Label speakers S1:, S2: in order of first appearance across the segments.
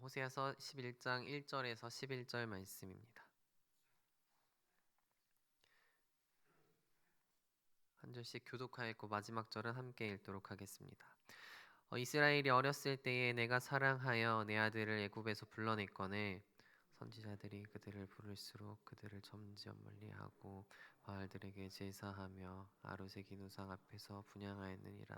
S1: 호세아서 11장 1절에서 11절 말씀입니다. 한 절씩 교독하여 읽고 마지막 절은 함께 읽도록 하겠습니다. 이스라엘이 어렸을 때에 내가 사랑하여 내 아들을 애굽에서 불러냈거늘 선지자들이 그들을 부를수록 그들을 점점 멀리하고 바알들에게 제사하며 아루새긴 우상 앞에서 분향하였느니라.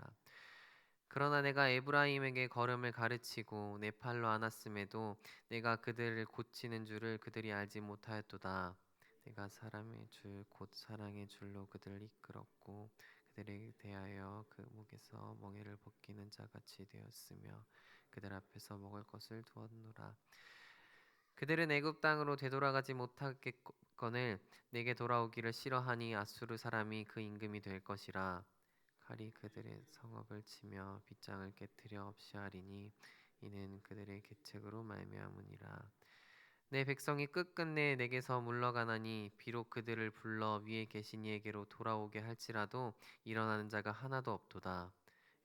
S1: 그러나 내가 에브라임에게 걸음을 가르치고 내 팔로 안았음에도 내가 그들을 고치는 줄을 그들이 알지 못하였도다. 내가 사람의 줄 곧 사랑의 줄로 그들을 이끌었고 그들에 대하여 그 목에서 멍에를 벗기는 자같이 되었으며 그들 앞에서 먹을 것을 두었노라. 그들은 애굽 땅으로 되돌아가지 못하겠거늘 내게 돌아오기를 싫어하니 아수르 사람이 그 임금이 될 것이라. 칼이 그들의 성읍을 치며 빗장을 깨뜨려 없이 하리니 이는 그들의 계책으로 말미암으니라. 내 백성이 끝끝내 내게서 물러가나니 비록 그들을 불러 위에 계신 이에게로 돌아오게 할지라도 일어나는 자가 하나도 없도다.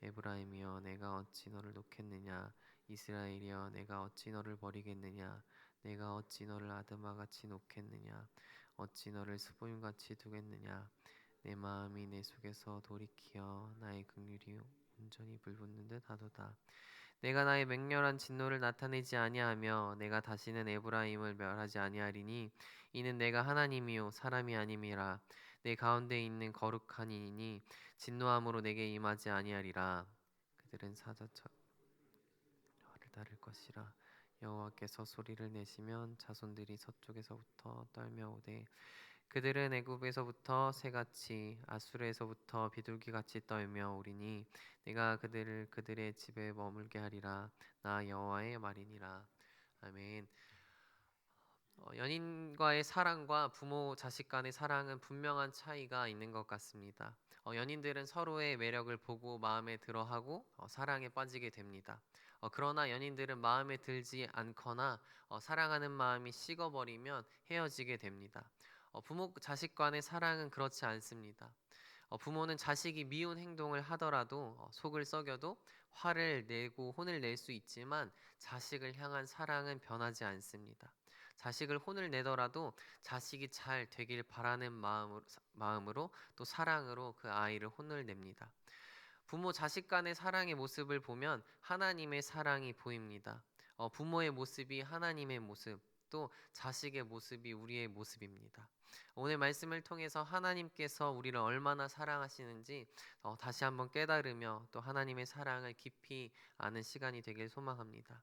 S1: 에브라임이여 내가 어찌 너를 놓겠느냐. 이스라엘이여 내가 어찌 너를 버리겠느냐. 내가 어찌 너를 아드마같이 놓겠느냐. 어찌 너를 스보임같이 두겠느냐. 내 마음이 내 속에서 돌이키어 나의 긍휼이 온전히 불붙는 듯 하도다. 내가 나의 맹렬한 진노를 나타내지 아니하며 내가 다시는 에브라임을 멸하지 아니하리니 이는 내가 하나님이요 사람이 아님이라. 내 가운데 있는 거룩한 이니 진노함으로 내게 임하지 아니하리라. 그들은 사자처럼 저를 따를 것이라. 여호와께서 소리를 내시면 자손들이 서쪽에서부터 떨며 오되 그들은 애굽에서부터 새같이 아수르에서부터 비둘기같이 떨며 오리니 내가 그들을 그들의 집에 머물게 하리라. 나 여호와의 말이니라. 아멘. 연인과의 사랑과 부모 자식 간의 사랑은 분명한 차이가 있는 것 같습니다. 연인들은 서로의 매력을 보고 마음에 들어하고 사랑에 빠지게 됩니다. 그러나 연인들은 마음에 들지 않거나 사랑하는 마음이 식어버리면 헤어지게 됩니다. 부모 자식 간의 사랑은 그렇지 않습니다. 부모는 자식이 미운 행동을 하더라도 속을 썩여도 화를 내고 혼을 낼 수 있지만 자식을 향한 사랑은 변하지 않습니다. 자식을 혼을 내더라도 자식이 잘 되길 바라는 마음으로 또 사랑으로 그 아이를 혼을 냅니다. 부모 자식 간의 사랑의 모습을 보면 하나님의 사랑이 보입니다. 부모의 모습이 하나님의 모습, 또 자식의 모습이 우리의 모습입니다. 오늘 말씀을 통해서 하나님께서 우리를 얼마나 사랑하시는지 다시 한번 깨달으며 또 하나님의 사랑을 깊이 아는 시간이 되길 소망합니다.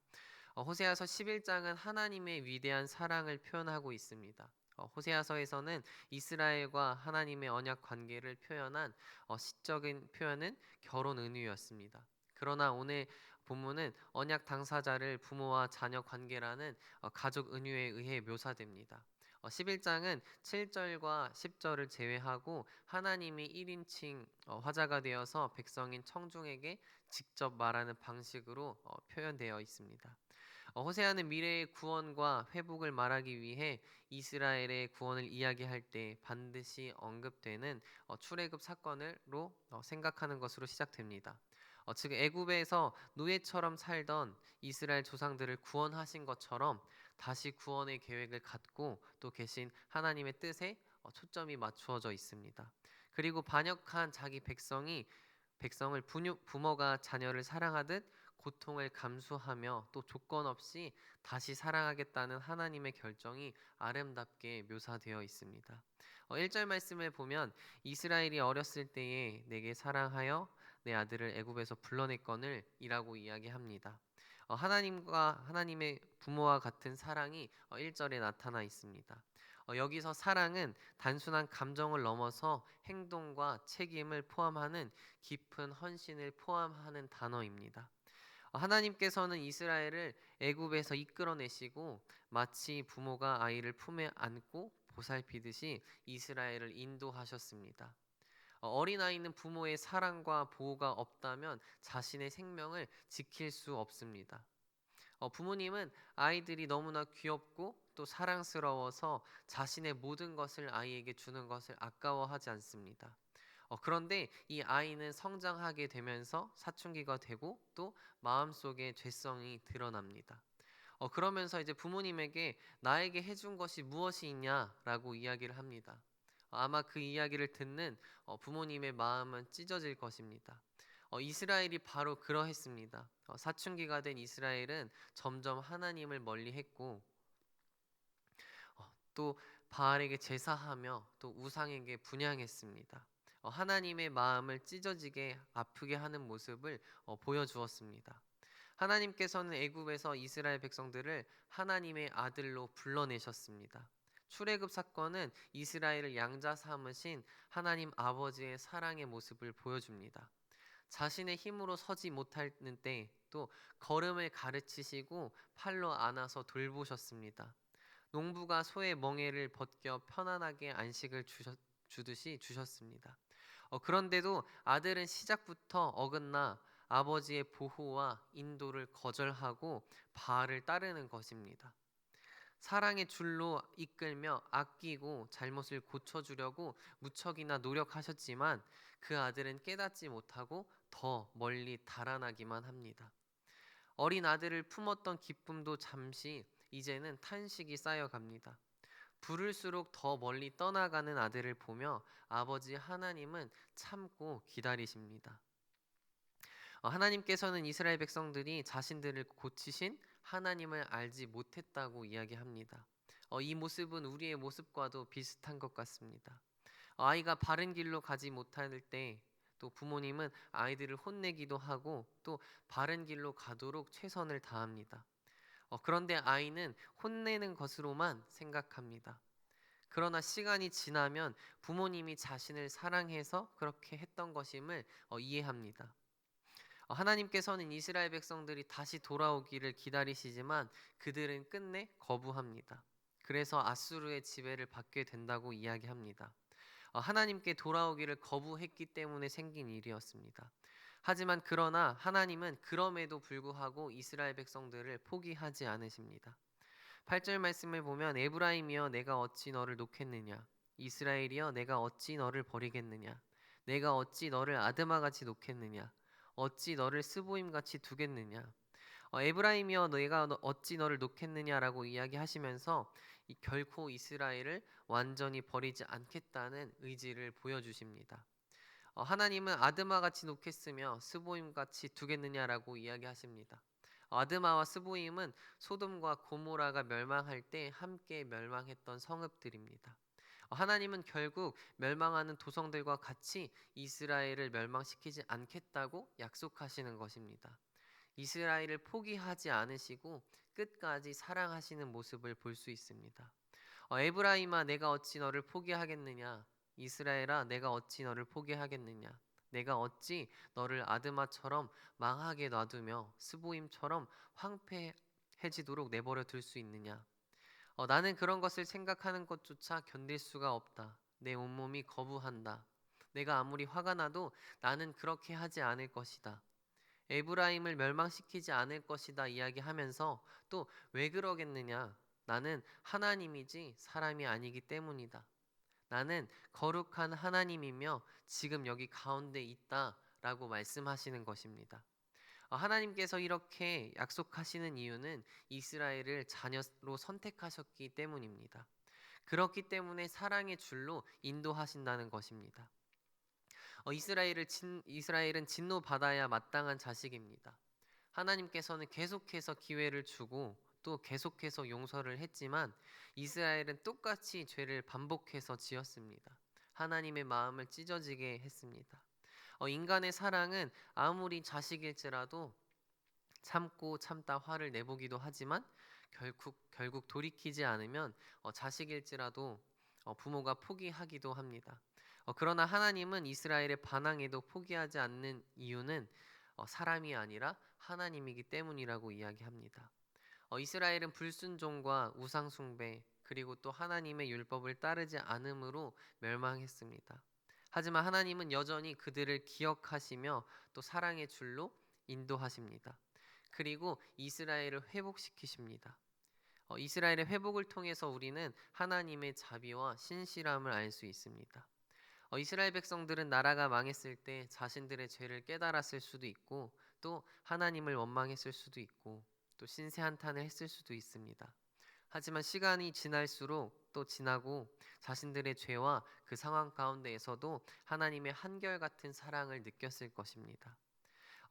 S1: 호세아서 11장은 하나님의 위대한 사랑을 표현하고 있습니다. 호세아서에서는 이스라엘과 하나님의 언약 관계를 표현한 시적인 표현은 결혼 은유였습니다. 그러나 오늘 본문은 언약 당사자를 부모와 자녀 관계라는 가족 은유에 의해 묘사됩니다. 11장은 7절과 10절을 제외하고 하나님이 1인칭 화자가 되어서 백성인 청중에게 직접 말하는 방식으로 표현되어 있습니다. 호세아는 미래의 구원과 회복을 말하기 위해 이스라엘의 구원을 이야기할 때 반드시 언급되는 출애굽 사건으로 생각하는 것으로 시작됩니다. 즉 애굽에서 노예처럼 살던 이스라엘 조상들을 구원하신 것처럼 다시 구원의 계획을 갖고 또 계신 하나님의 뜻에 초점이 맞추어져 있습니다. 그리고 반역한 자기 백성을 부모가 자녀를 사랑하듯 고통을 감수하며 또 조건 없이 다시 사랑하겠다는 하나님의 결정이 아름답게 묘사되어 있습니다. 1절 말씀을 보면 이스라엘이 어렸을 때에 내게 사랑하여 내 아들을 애굽에서 불러냈거늘 이라고 이야기합니다. 하나님과 하나님의 부모와 같은 사랑이 1절에 나타나 있습니다. 여기서 사랑은 단순한 감정을 넘어서 행동과 책임을 포함하는 깊은 헌신을 포함하는 단어입니다. 하나님께서는 이스라엘을 애굽에서 이끌어내시고 마치 부모가 아이를 품에 안고 보살피듯이 이스라엘을 인도하셨습니다. 어린아이는 부모의 사랑과 보호가 없다면 자신의 생명을 지킬 수 없습니다. 부모님은 아이들이 너무나 귀엽고 또 사랑스러워서 자신의 모든 것을 아이에게 주는 것을 아까워하지 않습니다. 그런데 이 아이는 성장하게 되면서 사춘기가 되고 또 마음속에 죄성이 드러납니다. 그러면서 이제 부모님에게 나에게 해준 것이 무엇이 있냐라고 이야기를 합니다. 아마 그 이야기를 듣는 부모님의 마음은 찢어질 것입니다. 이스라엘이 바로 그러했습니다. 사춘기가 된 이스라엘은 점점 하나님을 멀리했고 또 바알에게 제사하며 또 우상에게 분향했습니다. 하나님의 마음을 찢어지게 아프게 하는 모습을 보여주었습니다. 하나님께서는 애굽에서 이스라엘 백성들을 하나님의 아들로 불러내셨습니다. 출애굽 사건은 이스라엘을 양자 삼으신 하나님 아버지의 사랑의 모습을 보여줍니다. 자신의 힘으로 서지 못하는 때 또 걸음을 가르치시고 팔로 안아서 돌보셨습니다. 농부가 소의 멍에를 벗겨 편안하게 안식을 주듯이 주셨습니다. 그런데도 아들은 시작부터 어긋나 아버지의 보호와 인도를 거절하고 바알을 따르는 것입니다. 사랑의 줄로 이끌며 아끼고 잘못을 고쳐주려고 무척이나 노력하셨지만 그 아들은 깨닫지 못하고 더 멀리 달아나기만 합니다. 어린 아들을 품었던 기쁨도 잠시 이제는 탄식이 쌓여갑니다. 부를수록 더 멀리 떠나가는 아들을 보며 아버지 하나님은 참고 기다리십니다. 하나님께서는 이스라엘 백성들이 자신들을 고치신 하나님을 알지 못했다고 이야기합니다. 이 모습은 우리의 모습과도 비슷한 것 같습니다. 아이가 바른 길로 가지 못할 때 또 부모님은 아이들을 혼내기도 하고 또 바른 길로 가도록 최선을 다합니다. 그런데 아이는 혼내는 것으로만 생각합니다. 그러나 시간이 지나면 부모님이 자신을 사랑해서 그렇게 했던 것임을 이해합니다. 하나님께서는 이스라엘 백성들이 다시 돌아오기를 기다리시지만 그들은 끝내 거부합니다. 그래서 아수르의 지배를 받게 된다고 이야기합니다. 하나님께 돌아오기를 거부했기 때문에 생긴 일이었습니다. 하지만 그러나 하나님은 그럼에도 불구하고 이스라엘 백성들을 포기하지 않으십니다. 8절 말씀을 보면 에브라임이여 내가 어찌 너를 놓겠느냐 이스라엘이여 내가 어찌 너를 버리겠느냐 내가 어찌 너를 아드마같이 놓겠느냐 어찌 너를 스보임같이 두겠느냐 에브라임이여 내가 어찌 너를 놓겠느냐라고 이야기하시면서 결코 이스라엘을 완전히 버리지 않겠다는 의지를 보여주십니다. 하나님은 아드마같이 놓겠으며 스보임같이 두겠느냐라고 이야기하십니다. 아드마와 스보임은 소돔과 고모라가 멸망할 때 함께 멸망했던 성읍들입니다. 하나님은 결국 멸망하는 도성들과 같이 이스라엘을 멸망시키지 않겠다고 약속하시는 것입니다. 이스라엘을 포기하지 않으시고 끝까지 사랑하시는 모습을 볼 수 있습니다. 에브라임아 내가 어찌 너를 포기하겠느냐 이스라엘아 내가 어찌 너를 포기하겠느냐 내가 어찌 너를 아드마처럼 망하게 놔두며 스보임처럼 황폐해지도록 내버려 둘 수 있느냐 나는 그런 것을 생각하는 것조차 견딜 수가 없다. 내 온몸이 거부한다. 내가 아무리 화가 나도 나는 그렇게 하지 않을 것이다. 에브라임을 멸망시키지 않을 것이다 이야기하면서 또 왜 그러겠느냐 나는 하나님이지 사람이 아니기 때문이다. 나는 거룩한 하나님이며 지금 여기 가운데 있다라고 말씀하시는 것입니다. 하나님께서 이렇게 약속하시는 이유는 이스라엘을 자녀로 선택하셨기 때문입니다. 그렇기 때문에 사랑의 줄로 인도하신다는 것입니다. 이스라엘은 진노받아야 마땅한 자식입니다. 하나님께서는 계속해서 기회를 주고 또 계속해서 용서를 했지만 이스라엘은 똑같이 죄를 반복해서 지었습니다. 하나님의 마음을 찢어지게 했습니다. 인간의 사랑은 아무리 자식일지라도 참고 참다 화를 내보기도 하지만 결국 돌이키지 않으면 자식일지라도 부모가 포기하기도 합니다. 그러나 하나님은 이스라엘의 반항에도 포기하지 않는 이유는 사람이 아니라 하나님이기 때문이라고 이야기합니다. 이스라엘은 불순종과 우상숭배 그리고 또 하나님의 율법을 따르지 않음으로 멸망했습니다. 하지만 하나님은 여전히 그들을 기억하시며 또 사랑의 줄로 인도하십니다. 그리고 이스라엘을 회복시키십니다. 이스라엘의 회복을 통해서 우리는 하나님의 자비와 신실함을 알 수 있습니다. 이스라엘 백성들은 나라가 망했을 때 자신들의 죄를 깨달았을 수도 있고 또 하나님을 원망했을 수도 있고 또 신세한탄을 했을 수도 있습니다. 하지만 시간이 지날수록 또 지나고 자신들의 죄와 그 상황 가운데에서도 하나님의 한결같은 사랑을 느꼈을 것입니다.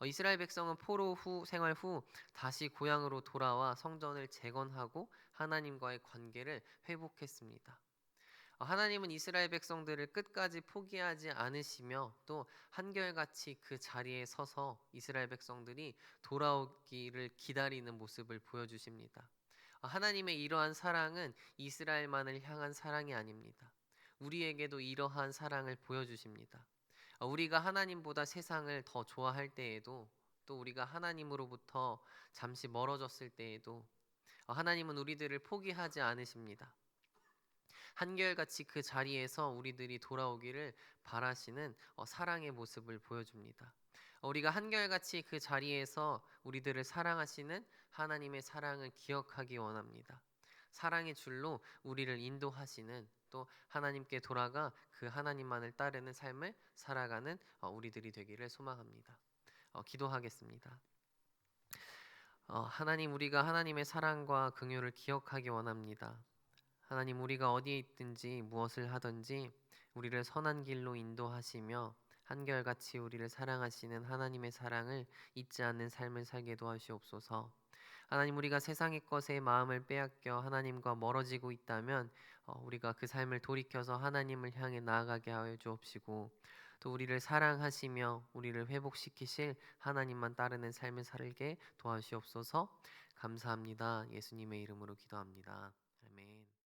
S1: 이스라엘 백성은 포로 후 생활 후 다시 고향으로 돌아와 성전을 재건하고 하나님과의 관계를 회복했습니다. 하나님은 이스라엘 백성들을 끝까지 포기하지 않으시며 또 한결같이 그 자리에 서서 이스라엘 백성들이 돌아오기를 기다리는 모습을 보여주십니다. 하나님의 이러한 사랑은 이스라엘만을 향한 사랑이 아닙니다. 우리에게도 이러한 사랑을 보여주십니다. 우리가 하나님보다 세상을 더 좋아할 때에도 또 우리가 하나님으로부터 잠시 멀어졌을 때에도 하나님은 우리들을 포기하지 않으십니다. 한결같이 그 자리에서 우리들이 돌아오기를 바라시는 사랑의 모습을 보여줍니다. 우리가 한결같이 그 자리에서 우리들을 사랑하시는 하나님의 사랑을 기억하기 원합니다. 사랑의 줄로 우리를 인도하시는 또 하나님께 돌아가 그 하나님만을 따르는 삶을 살아가는 우리들이 되기를 소망합니다. 기도하겠습니다. 하나님, 우리가 하나님의 사랑과 긍휼을 기억하기 원합니다. 하나님, 우리가 어디에 있든지 무엇을 하든지 우리를 선한 길로 인도하시며 한결같이 우리를 사랑하시는 하나님의 사랑을 잊지 않는 삶을 살게 도와주옵소서. 하나님, 우리가 세상의 것에 마음을 빼앗겨 하나님과 멀어지고 있다면 우리가 그 삶을 돌이켜서 하나님을 향해 나아가게 하여 주옵시고 또 우리를 사랑하시며 우리를 회복시키실 하나님만 따르는 삶을 살게 도와주옵소서. 감사합니다. 예수님의 이름으로 기도합니다.